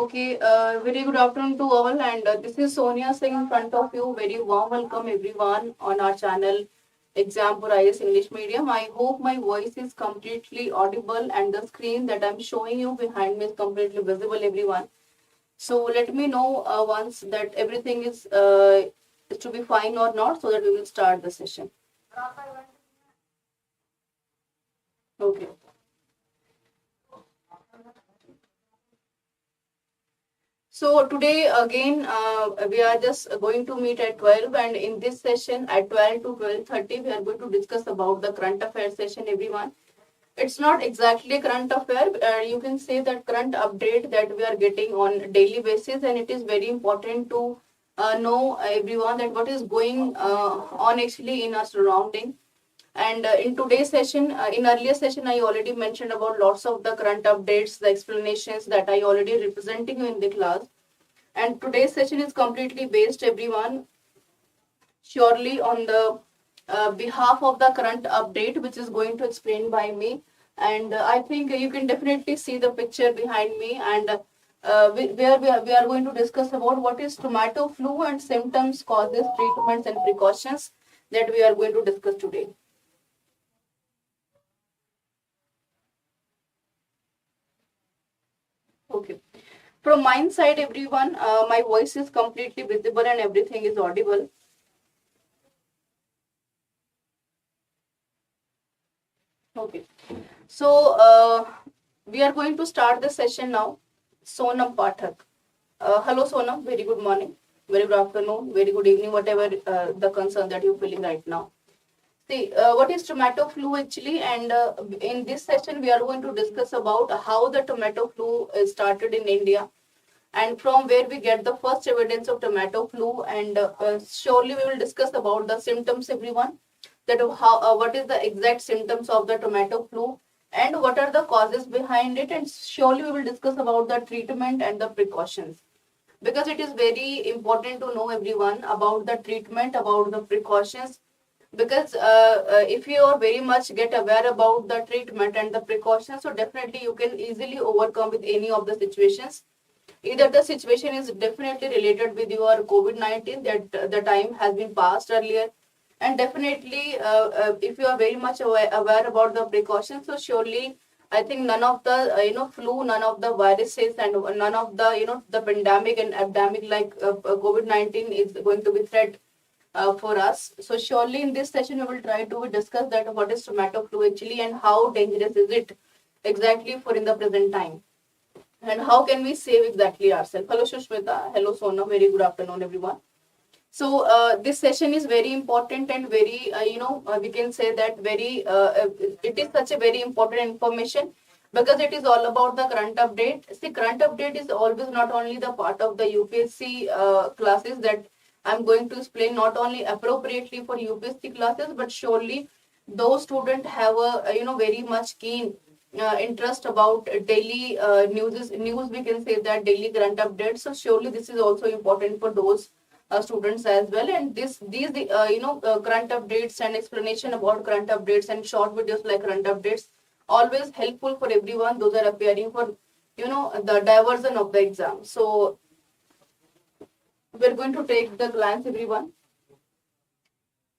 Okay, very good afternoon to all, and this is Sonia saying in front of you. Very warm welcome everyone on our channel, Exampur IS English Medium. I hope my voice is completely audible and the screen that I'm showing you behind me is completely visible, everyone. So let me know once that everything is to be fine or not, so that we will start the session. Okay. So today again we are just going to meet at 12, and in this session at 12 to 12:30 we are going to discuss about the current affairs session, everyone. It's not exactly current affair, you can say that current update that we are getting on daily basis, and it is very important to know everyone that what is going on actually in our surrounding. And in today's session, in earlier session, I already mentioned about lots of the current updates, the explanations that I already representing you in the class. And today's session is completely based, everyone, surely on the behalf of the current update, which is going to explain by me. And I think you can definitely see the picture behind me, and where we are going to discuss about what is tomato flu and symptoms, causes, treatments, and precautions that we are going to discuss today. Okay. From my side, everyone, my voice is completely visible and everything is audible. Okay. So, we are going to start the session now. Sonam Pathak. Hello, Sonam. Very good morning. Very good afternoon. Very good evening, whatever the concern that you're feeling right now. See, what is tomato flu actually? And in this session, we are going to discuss about how the tomato flu started in India, and from where we get the first evidence of tomato flu. And surely we will discuss about the symptoms, everyone, that how what is the exact symptoms of the tomato flu and what are the causes behind it, and surely we will discuss about the treatment and the precautions, because it is very important to know, everyone, about the treatment, about the precautions, because if you are very much get aware about the treatment and the precautions, so definitely you can easily overcome with any of the situations. Either the situation is definitely related with your COVID-19, that the time has been passed earlier, and definitely if you are very much aware about the precautions, so surely I think none of the flu, none of the viruses, and none of the the pandemic and epidemic like COVID-19 is going to be threat for us. So surely in this session we will try to discuss that what is tomato flu actually and how dangerous is it exactly for in the present time, and how can we save exactly ourselves. Hello Shushmita, hello Sona, very good afternoon everyone. So this session is very important and very we can say that very it is such a very important information, because it is all about the current update. See, current update is always not only the part of the UPSC classes that I'm going to explain, not only appropriately for UPSC classes, but surely those students have a very much keen interest about daily news, we can say that daily current updates. So surely this is also important for those students as well. And these current updates and explanation about current updates and short videos like current updates always helpful for everyone those are appearing for the diversion of the exam. So we're going to take the glance, everyone.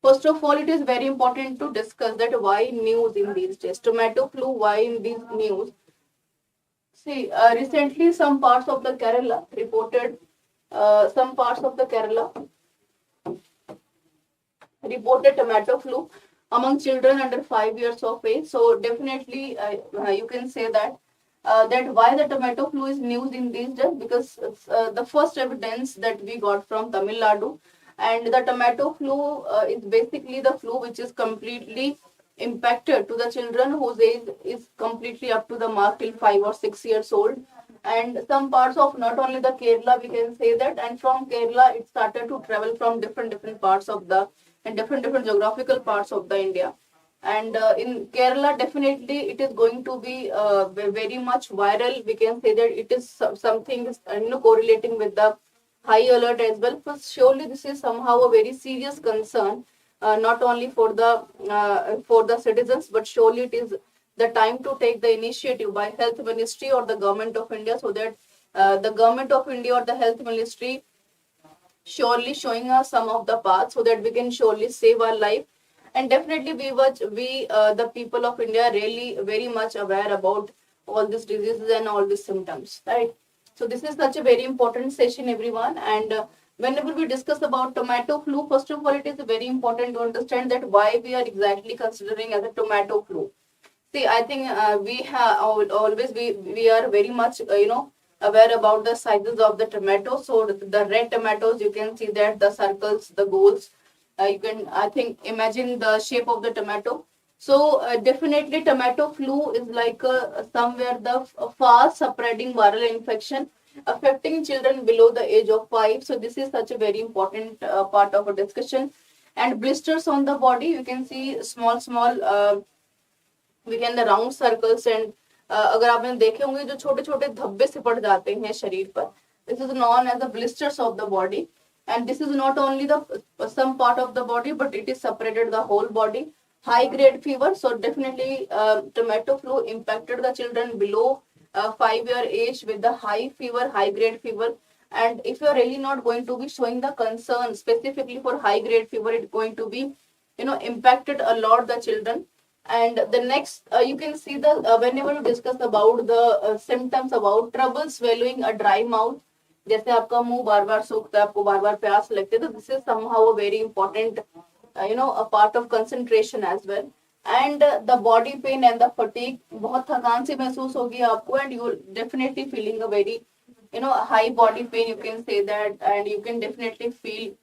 First of all, it is very important to discuss that why news in these days. Tomato flu, why in these news? See, recently some parts of the Kerala reported, tomato flu among children under 5 years of age. So definitely you can say that that why the tomato flu is news in these days, because the first evidence that we got from Tamil Nadu, and the tomato flu is basically the flu which is completely impacted to the children whose age is completely up to the mark till 5 or 6 years old. And some parts of not only the Kerala, we can say that, and from Kerala it started to travel from different parts of the and different geographical parts of the India. And in Kerala, definitely it is going to be very much viral. We can say that it is something correlating with the high alert as well. But surely this is somehow a very serious concern, not only for the citizens, but surely it is the time to take the initiative by Health Ministry or the Government of India, so that the government of India or the health ministry surely showing us some of the paths so that we can surely save our life. And definitely the people of India are really very much aware about all these diseases and all these symptoms, right? So this is such a very important session, everyone. And whenever we discuss about tomato flu, first of all, it is very important to understand that why we are exactly considering as a tomato flu. See, I think we have always we are very much aware about the sizes of the tomato. So the red tomatoes, you can see that the circles, the goals. You can, I think, imagine the shape of the tomato. So definitely, tomato flu is like somewhere the fast spreading viral infection affecting children below the age of 5. So this is such a very important part of a discussion. And blisters on the body, you can see small. We can the round circles and अगर आपने देखे होंगे जो छोटे छोटे धब्बे से पड़ जाते हैं शरीर पर, this is known as the blisters of the body. And this is not only the some part of the body, but it is separated the whole body. High grade fever, so definitely tomato flu impacted the children below 5-year age with the high fever, high grade fever. And if you are really not going to be showing the concern specifically for high grade fever, it's going to be impacted a lot the children. And the next, you can see the whenever you discuss about the symptoms about trouble swallowing, a dry mouth, जैसे आपका मुंह बार बार सूखता है, आपको बार बार प्यास लगती है, तो this is somehow a very important a part of concentration as well. And the body pain and the fatigue, बहुत थकान सी महसूस होगी आपको, and you definitely feeling a very high body pain, you can say that, and you can definitely feel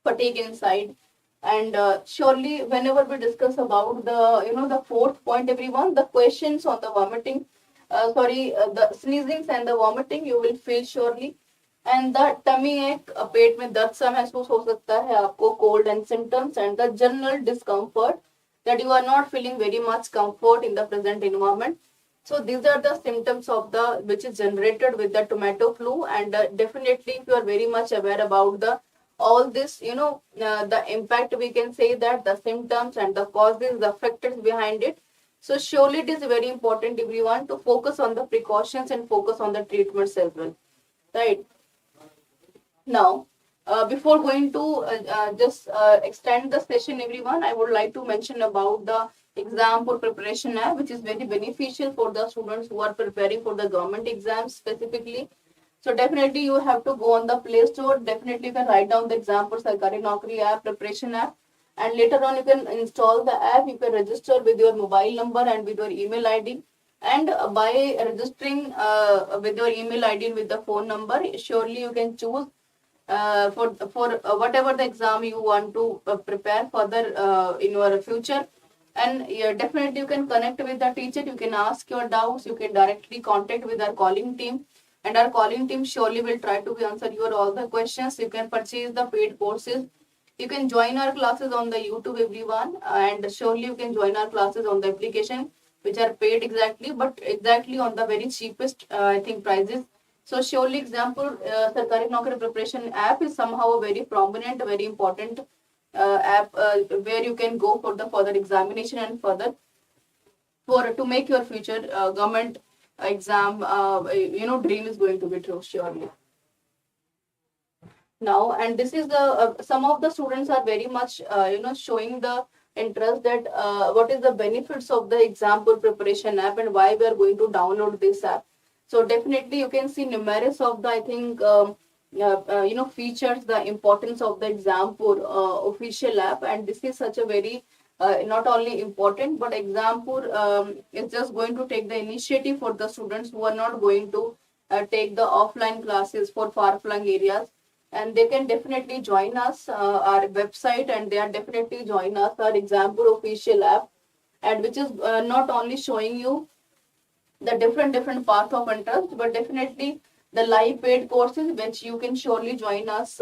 fatigue inside. And surely whenever we discuss about the the fourth point, everyone, the questions on the vomiting, the sneezings and the vomiting, you will feel surely. And the tummy ache, पेट में दर्द सा महसूस हो सकता है आपको, cold and symptoms, and the general discomfort, that you are not feeling very much comfort in the present environment. So these are the symptoms of the which is generated with the tomato flu. And definitely, if you are very much aware about the all this, the impact, we can say that the symptoms and the causes, the factors behind it. So surely it is very important if we want to focus on the precautions and focus on the treatments as well, right? Now, before going to just extend the session, everyone, I would like to mention about the Exampur preparation app, which is very beneficial for the students who are preparing for the government exams specifically. So definitely you have to go on the Play Store. Definitely you can write down the Exampur Sarkari Naukri app, preparation app, and later on you can install the app. You can register with your mobile number and with your email ID. And by registering with your email ID and with the phone number, surely you can choose for whatever the exam you want to prepare further in your future. And definitely you can connect with the teacher. You can ask your doubts. You can directly contact with our calling team. And our calling team surely will try to answer your all the questions. You can purchase the paid courses. You can join our classes on the YouTube, everyone. And surely you can join our classes on the application, which are paid exactly, but exactly on the very cheapest, I think, prices. So surely Exampur Sarkari Naukri preparation app is somehow a very prominent, very important app where you can go for the further examination and further to make your future government exam dream is going to be true, surely. Now, and this is the some of the students are very much showing the interest that what is the benefits of the Exampur preparation app and why we are going to download this app. So definitely you can see numerous of the, I think, features, the importance of the Exampur official app. And this is such a very not only important, but Exampur is just going to take the initiative for the students who are not going to take the offline classes for far-flung areas. And they can definitely join us, our website, and they are definitely join us, our Exampur official app, and which is not only showing you the different path of interest, but definitely the live paid courses, which you can surely join us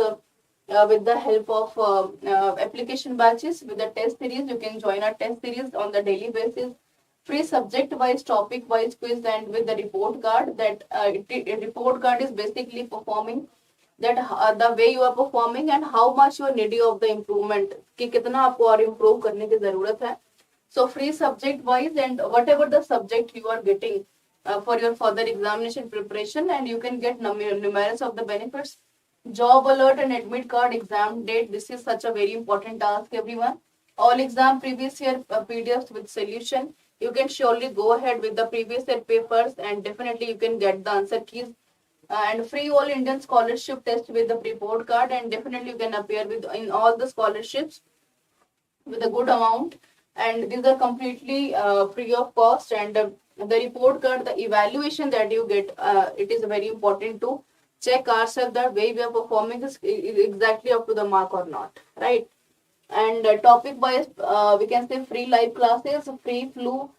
with the help of application batches. With the test series, you can join our test series on the daily basis, free subject-wise, topic-wise quiz, and with the report card. That report card is basically performing that the way you are performing and how much you are needy of the improvement, कि कितना आपको और improve करने की जरूरत है. So free subject wise, and whatever the subject you are getting, for your further examination preparation, and you can get numerous of the benefits. Job alert and admit card exam date. This is such a very important task, everyone. All exam previous year PDFs with solution. You can surely go ahead with the previous year papers, and definitely you can get the answer keys. And free all Indian scholarship test with the report card, and definitely you can appear with in all the scholarships with a good amount, and these are completely free of cost. And the report card, the evaluation that you get, it is very important to check ourselves that way we are performing is exactly up to the mark or not, right? And topic wise, we can say free live classes, free full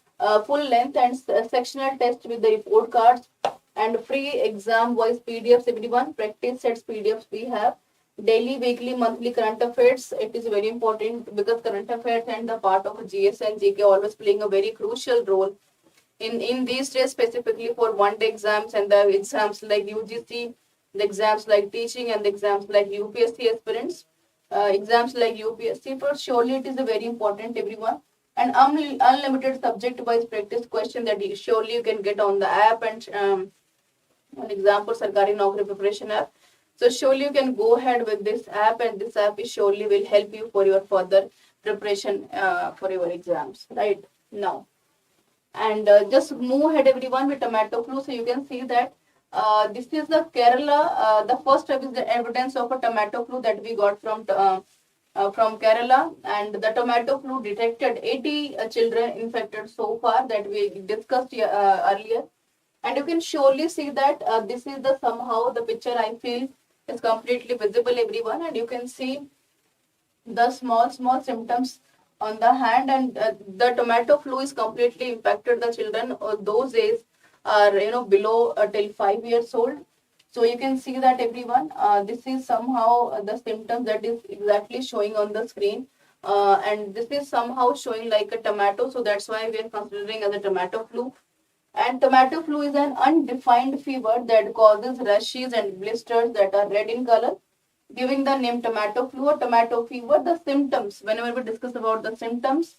length and sectional test with the report cards, and free exam wise PDFs, everyone. Practice sets PDFs we have. Daily, weekly, monthly current affairs. It is very important because current affairs and the part of GS and GK always playing a very crucial role in these days, specifically for one-day exams and the exams like UGC, the exams like teaching, and the exams like UPSC aspirants, exams like UPSC. For surely it is a very important, everyone. And unlimited subject-wise practice question that surely you can get on the app, and an Exampur Sarkari Naukri preparation app. So surely you can go ahead with this app, and this app is surely will help you for your further preparation for your exams right now. And just move ahead, everyone, with tomato flu. So you can see that this is the Kerala, the first evidence of a tomato flu that we got from Kerala, and the tomato flu detected 80 children infected so far that we discussed earlier. And you can surely see that this is the somehow the picture I feel is completely visible, everyone, and you can see the small symptoms on the hand, and the tomato flu is completely impacted the children. Those days are below till 5 years old. So you can see that, everyone, this is somehow the symptoms that is exactly showing on the screen, and this is somehow showing like a tomato, so that's why we are considering as a tomato flu. And tomato flu is an undefined fever that causes rashes and blisters that are red in color, giving the name tomato flu or tomato fever. The symptoms, whenever we discuss about the symptoms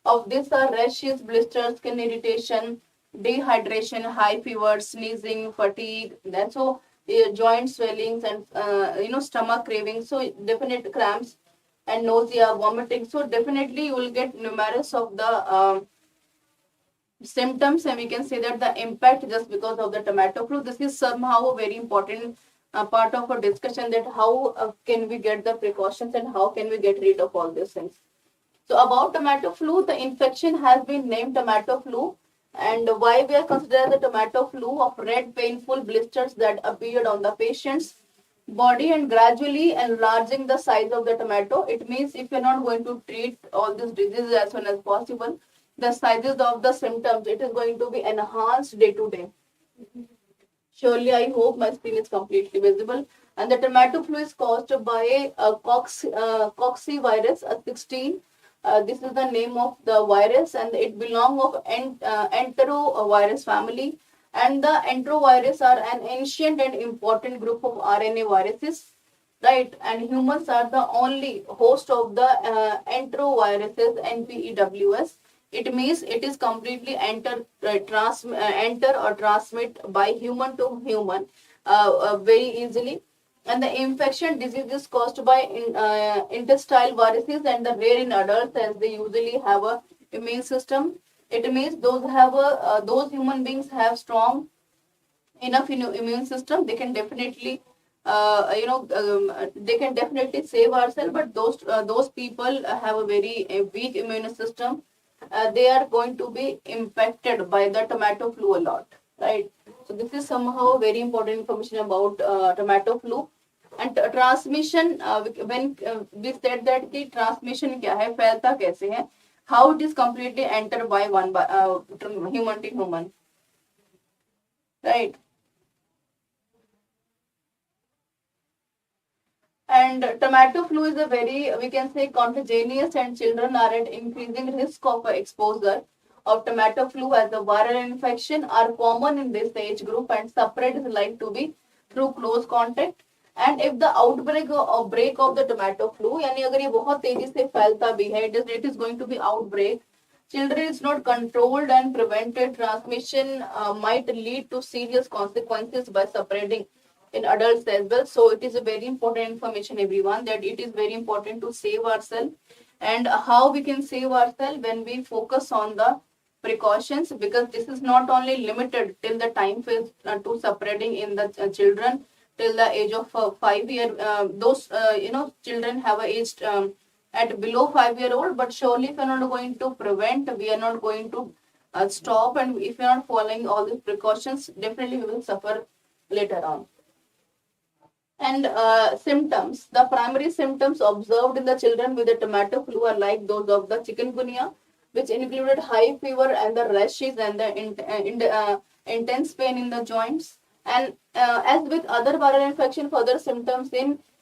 of this, are rashes, blisters, skin irritation, dehydration, high fever, sneezing, fatigue, that's so joint swellings, and stomach cravings, so definite cramps and nausea, vomiting. So definitely you will get numerous of the symptoms, and we can say that the impact just because of the tomato flu. This is somehow a very important part of our discussion, that how can we get the precautions and how can we get rid of all these things. So about tomato flu, the infection has been named tomato flu, and why we are considering the tomato flu of red painful blisters that appeared on the patient's body and gradually enlarging the size of the tomato. It means if you're not going to treat all these diseases as soon as possible, the sizes of the symptoms, it is going to be enhanced day to day. Surely I hope my screen is completely visible. And the tomato flu is caused by a cocci virus 16. This is the name of the virus, and it belongs of enterovirus family. And the enterovirus are an ancient and important group of RNA viruses, right? And humans are the only host of the enteroviruses, NPEWS. It means it is completely enter or transmit by human to human very easily. And the infection disease is caused by intestinal viruses, and the rare in adults as they usually have a immune system. It means those human beings have strong enough immune system. They can definitely they can definitely save ourselves. But those people have a very weak immune system. They are going to be impacted by the tomato flu a lot, right? So this is somehow very important information about tomato flu. And transmission, when we said that the transmission क्या है, फैलता कैसे है, how it is completely entered by human to human, right? And tomato flu is a very, we can say, contagious, and children are at increasing risk of exposure of tomato flu, as the viral infection are common in this age group, and spread is like to be through close contact. And if the outbreak of the tomato flu, यानी अगर ये बहुत तेजी से फैलता भी है, it is going to be outbreak. children is not controlled and prevented, transmission might lead to serious consequences by spreading in adults as well. So it is a very important information, everyone, that it is very important to save ourselves. And how we can save ourselves when we focus on the precautions, because this is not only limited till the time phase to spreading in the children till the age of 5 year. Those children have a age at below 5 year old, but surely if we are not going to prevent, we are not going to stop, and if we are not following all these precautions, definitely we will suffer later on. And symptoms. The primary symptoms observed in the children with the tomato flu are like those of the chikungunya, which included high fever and the rashes and the intense pain in the joints. And as with other viral infection, further symptoms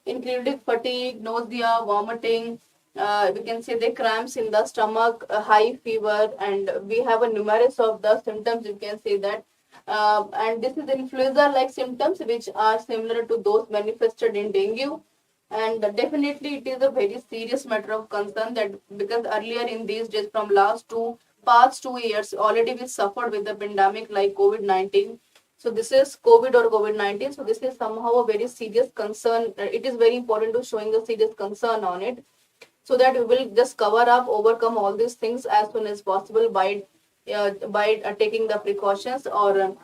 included fatigue, nausea, vomiting. We can say the cramps in the stomach, high fever, and we have a numerous of the symptoms. You can say that. And this is influenza-like symptoms which are similar to those manifested in dengue. And definitely it is a very serious matter of concern, that because earlier in these days, from past 2 years, already we suffered with the pandemic like COVID-19. So this is COVID or COVID-19. So this is somehow a very serious concern. It is very important to showing the serious concern on it, so that we will just cover up, overcome all these things as soon as possible by taking the precautions. Or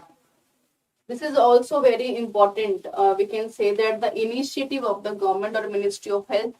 this is also very important. We can say that the initiative of the government or Ministry of Health,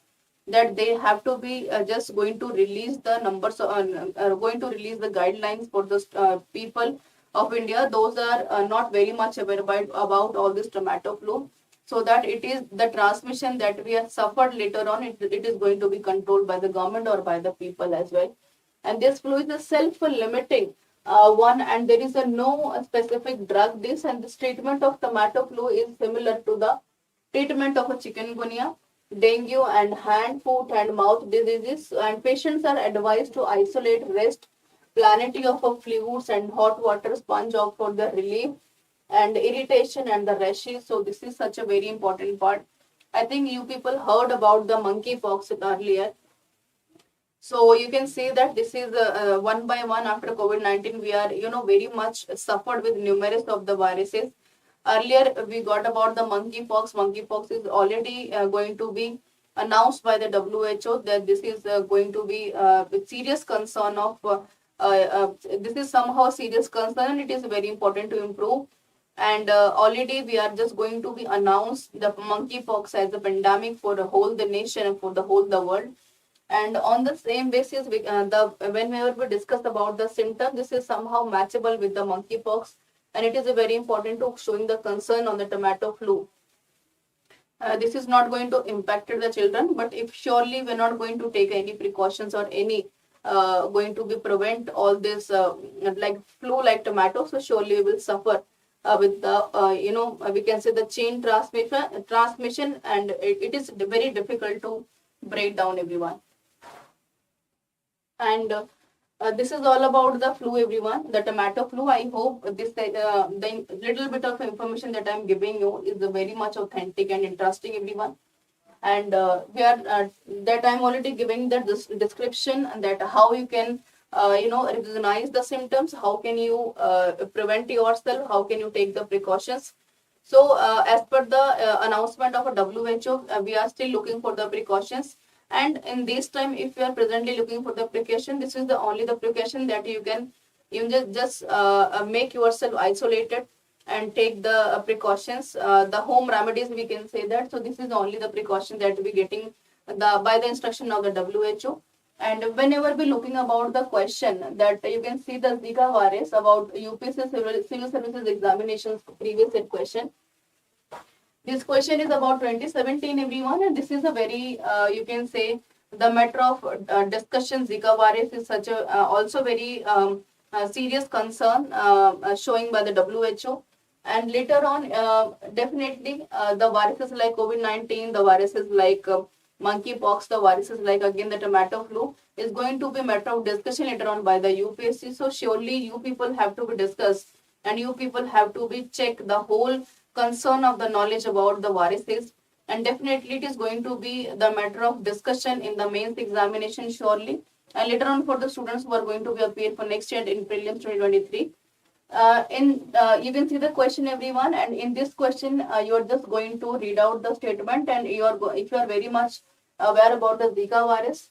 that they have to be just going to release the numbers, going to release the guidelines for the people of India. Those are not very much aware about all this tomato flu, so that it is the transmission that we have suffered later on, it is going to be controlled by the government or by the people as well. And this flu is a self-limiting one, and there is no specific drug. This and this treatment of tomato flu is similar to the treatment of a chikungunya, dengue, and hand, foot, and mouth diseases. And patients are advised to isolate, rest, plenty of fluids, and hot water sponge off for the relief and irritation and the rashes. So this is such a very important part. I think you people heard about the monkeypox earlier. So you can say that this is one by one after COVID-19, we are, very much suffered with numerous of the viruses. Earlier, we got about the monkeypox. Monkeypox is already going to be announced by the WHO that this is going to be with serious concern of, this is somehow serious concern. It is very important to improve. And already we are just going to be announced the monkeypox as a pandemic for the whole the nation and for the whole the world. And on the same basis, whenever we discuss about the symptom, this is somehow matchable with the monkeypox, and it is a very important to showing the concern on the tomato flu. This is not going to impact the children, but if surely we're not going to take any precautions or any going to be prevent all this like flu like tomato, so surely we will suffer with the we can say the chain transmission, and it is very difficult to break down, everyone. And this is all about the flu, everyone, the tomato flu. I hope this the little bit of information that I'm giving you is very much authentic and interesting, everyone. And we are that I'm already giving the description, that how you can recognize the symptoms, how can you prevent yourself, how can you take the precautions. So as per the announcement of a WHO, we are still looking for the precautions. And in this time, if you are presently looking for the precaution, this is the only the precaution that you can just make yourself isolated and take the precautions, the home remedies, we can say that. So this is only the precaution that we getting by the instruction of the WHO. And whenever we looking about the question, that you can see the Zika virus about UPSC civil services examinations previous set question. This question is about 2017, everyone, and this is a very, you can say, the matter of discussion. Zika virus is such a also very serious concern showing by the WHO. And later on, definitely the viruses like COVID-19, the viruses like monkeypox, the viruses like again the tomato flu is going to be matter of discussion later on by the UPSC. So surely you people have to be discussed, and you people have to be check the whole concern of the knowledge about the viruses, and definitely it is going to be the matter of discussion in the mains examination surely. and later on for the students who are going to be appear for next year in prelims 2023. You can see the question, everyone, and in this question you are just going to read out the statement, and if you are very much aware about the Zika virus,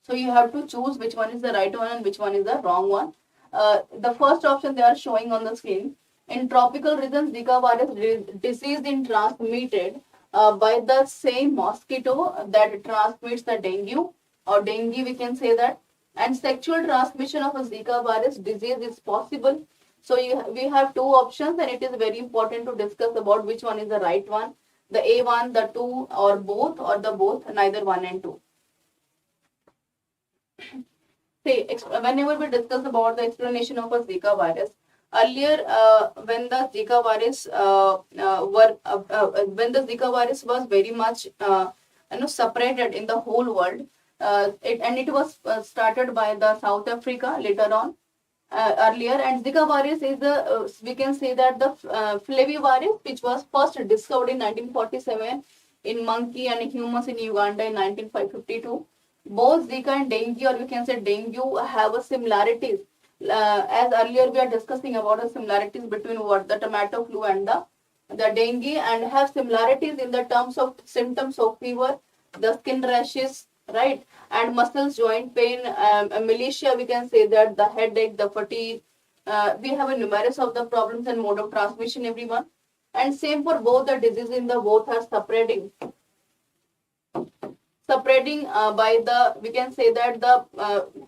so you have to choose which one is the right one and which one is the wrong one. The first option they are showing on the screen. In tropical regions, Zika virus disease is transmitted by the same mosquito that transmits the dengue, or dengue we can say that, and sexual transmission of a Zika virus disease is possible. So we have two options, and it is very important to discuss about which one is the right one, the A1, the 2, or both, or the both, neither 1 and 2. See, whenever we discuss about the explanation of a Zika virus, earlier when the Zika virus when the Zika virus was very much separated in the whole world, it was started by the South Africa later on. Earlier, and Zika virus is the we can say that the flavivirus, which was first discovered in 1947 in monkey and humans in Uganda in 1952. Both Zika and dengue, or we can say dengue, have a similarities. As earlier we are discussing about the similarities between what the tomato flu and the dengue, and have similarities in the terms of symptoms of fever, the skin rashes, right, and muscles, joint pain, militia, we can say that the headache, the fatigue. We have a numerous of the problems and mode of transmission, everyone, and same for both the diseases in the both are spreading by the, we can say that the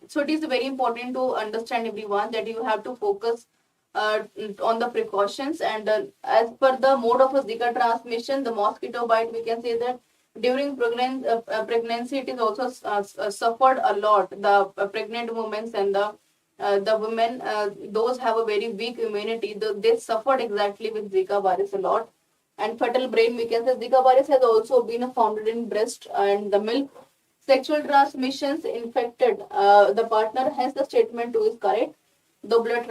so it is very important to understand, everyone, that you have to focus on the precautions, and as per the mode of a Zika transmission, the mosquito bite, we can say that during pregnancy it is also suffered a lot. The pregnant women and the women, those have a very weak immunity, they suffered exactly with Zika virus a lot. And fetal brain, we can say Zika virus has also been found in breast and the milk. Sexual transmissions infected the partner, hence the statement 2 is correct. The blood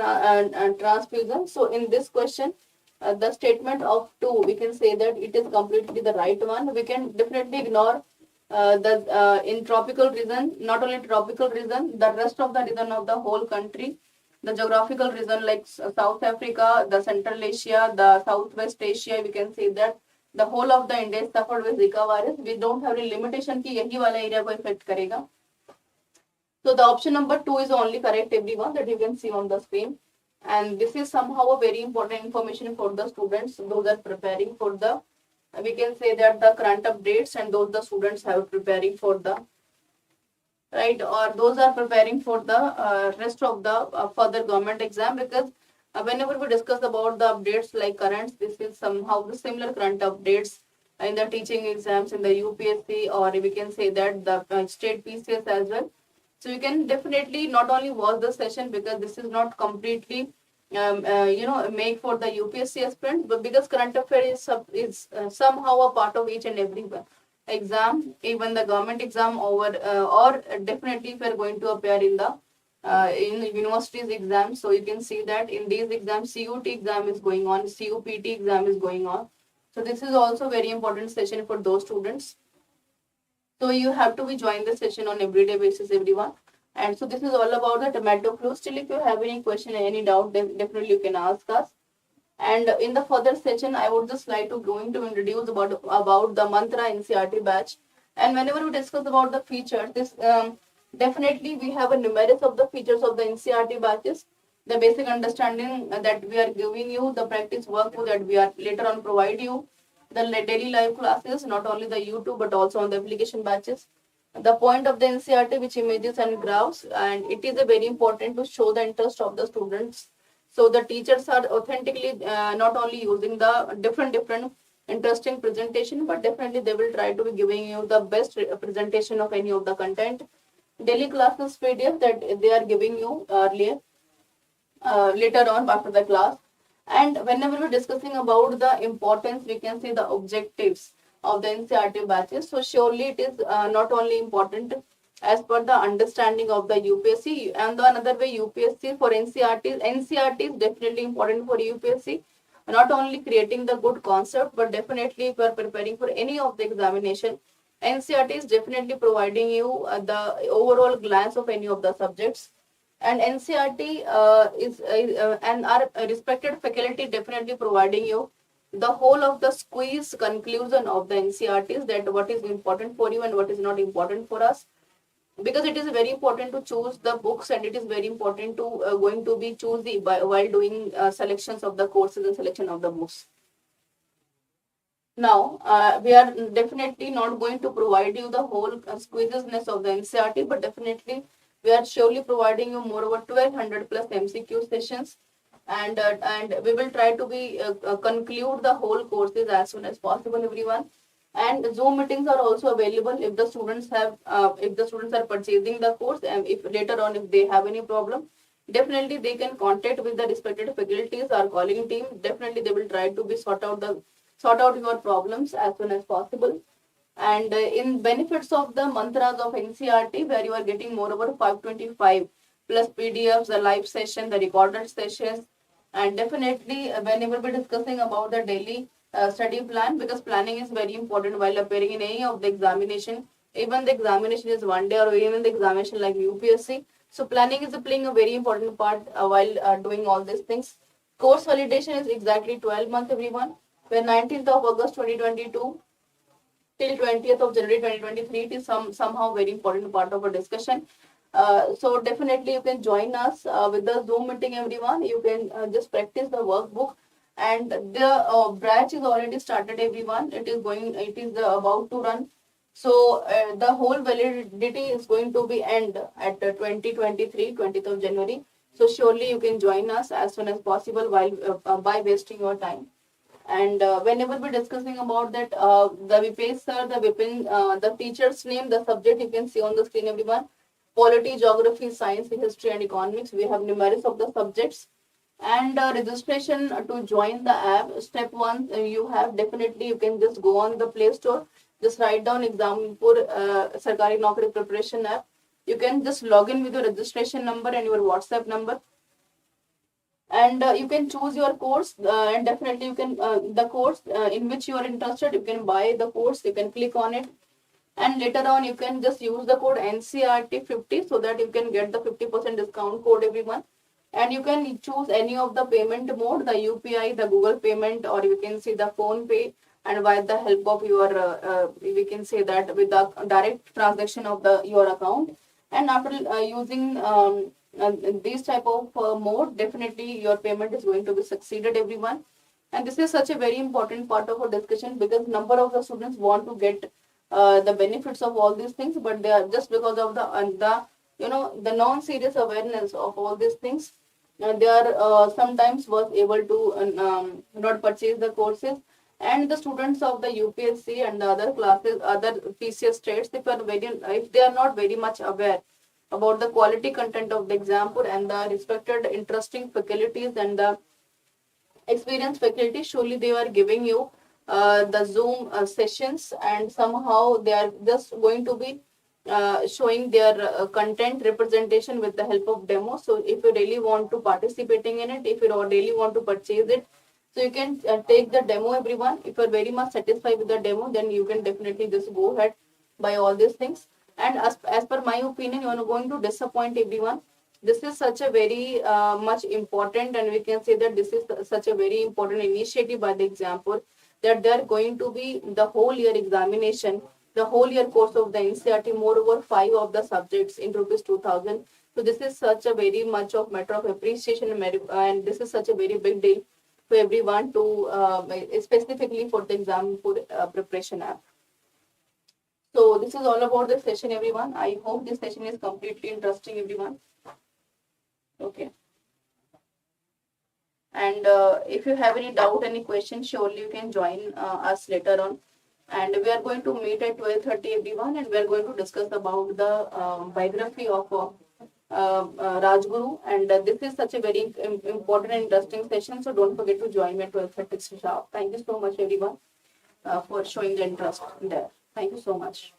transfusion. So in this question, the statement of 2, we can say that it is completely the right one. We can definitely ignore in tropical region, not only tropical region, the rest of the region of the whole country. The geographical region like South Africa, the Central Asia, the Southwest Asia, we can say that the whole of the India is suffered with Zika virus. We don't have any limitation कि यही वाला area को affect करेगा. So the option number 2 is only correct, everyone, that you can see on the screen. And this is somehow a very important information for the students, those are preparing for the, we can say that the current updates, and those the students have preparing for the, right, or those are preparing for the rest of the further government exam, because whenever we discuss about the updates like currents, this is somehow the similar current updates in the teaching exams in the UPSC, or we can say that the state PCS as well. So you can definitely not only watch the session, because this is not completely make for the UPSC aspirant, but because current affairs is somehow a part of each and every exam, even the government exam or definitely if you are going to appear in the in universities exam. So you can see that in these exams, CUT exam is going on, CUPT exam is going on. So this is also very important session for those students. So you have to be join the session on everyday basis, everyone. And so this is all about the tomato flu. Still, if you have any question, any doubt, then definitely you can ask us. And in the further session, I would just like to going to introduce about the mantra NCERT batch. And whenever we discuss about the features, this definitely we have a numerous of the features of the NCERT batches. The basic understanding that we are giving you, the practice work that we are later on provide you, the daily live classes, not only the YouTube but also on the application batches. The point of the NCERT, which images and graphs, and it is a very important to show the interest of the students. So the teachers are authentically not only using the different interesting presentation, but definitely they will try to be giving you the best presentation of any of the content. Daily classes PDF that they are giving you earlier, later on after the class. And whenever we're discussing about the importance, we can see the objectives of the NCERT batches. So surely it is not only important as per the understanding of the UPSC, and the another way UPSC for NCERT. NCERT is definitely important for UPSC. Not only creating the good concept, but definitely if you are preparing for any of the examination, NCERT is definitely providing you the overall glance of any of the subjects, and NCERT and our respected faculty definitely providing you the whole of the squeeze conclusion of the NCERTs, that what is important for you and what is not important for us, because it is very important to choose the books, and it is very important to going to be choosy while doing selections of the courses and selection of the books. Now, we are definitely not going to provide you the whole squeezesness of the NCERT, but definitely we are surely providing you more over 1200 plus MCQ sessions, and we will try to be conclude the whole courses as soon as possible, everyone. And Zoom meetings are also available if the students have if the students are purchasing the course, and if later on if they have any problem, definitely they can contact with the respected faculties or calling team. Definitely they will try to be sort out your problems as soon as possible. And in benefits of the mantras of NCERT, where you are getting more over 525 plus PDFs, the live session, the recorded sessions, and definitely when we will be discussing about the daily study plan, because planning is very important while appearing in any of the examination. Even the examination is one day, or even the examination like UPSC. So planning is playing a very important part while doing all these things. Course validation is exactly 12 months, everyone, where 19th of August 2022 till 20th of January 2023, it is somehow very important part of our discussion. So definitely you can join us with the Zoom meeting, everyone. You can just practice the workbook, and the batch is already started, everyone. It is about to run. So the whole validity is going to be end at 2023, 20th of January. So surely you can join us as soon as possible while by wasting your time. And whenever we're discussing about that, the PSIR, the Vipin, the teacher's name, the subject you can see on the screen, everyone. Polity, geography, science, history, and economics. We have numerous of the subjects. And registration to join the app. Step 1, you have definitely, you can just go on the Play Store. Just write down Exampur Sarkari Naukri Preparation app. You can just log in with your registration number and your WhatsApp number. And you can choose your course, and definitely you can the course in which you are interested, you can buy the course, you can click on it, and later on you can just use the code NCERT50 so that you can get the 50% discount code, everyone. And you can choose any of the payment mode, the UPI, the Google payment, or you can see the phone pay, and by the help of your we can say that with the direct transaction of your account. And after using these type of mode, definitely your payment is going to be succeeded, everyone. And this is such a very important part of our discussion, because number of the students want to get the benefits of all these things, but they are just because of the non-serious awareness of all these things, they are sometimes was able to not purchase the courses. And the students of the UPSC and the other classes, other PCS states, if they are not very much aware about the quality content of the Exampur and the respected interesting faculties and the experienced faculty, surely they are giving you the Zoom sessions, and somehow they are just going to be showing their content representation with the help of demo. So if you really want to participating in it, if you really want to purchase it, so you can take the demo, everyone. If you're very much satisfied with the demo, then you can definitely just go ahead by all these things. And as per my opinion, you're not going to disappoint everyone. This is such a very much important, and we can say that this is such a very important initiative by the Exampur, that they are going to be the whole year examination, the whole year course of the NCERT, moreover 5 of the subjects in rupees 2000. So this is such a very much of matter of appreciation, and this is such a very big deal for everyone to specifically for the Exampur preparation app. So this is all about the session, everyone. I hope this session is completely interesting, everyone. Okay. And if you have any doubt, any question, surely you can join us later on. And we are going to meet at 12:30, everyone, and we are going to discuss about the biography of Rajguru. And this is such a very important and interesting session. So don't forget to join me at 12:30 sharp. Thank you so much, everyone, for showing the interest there. Thank you so much.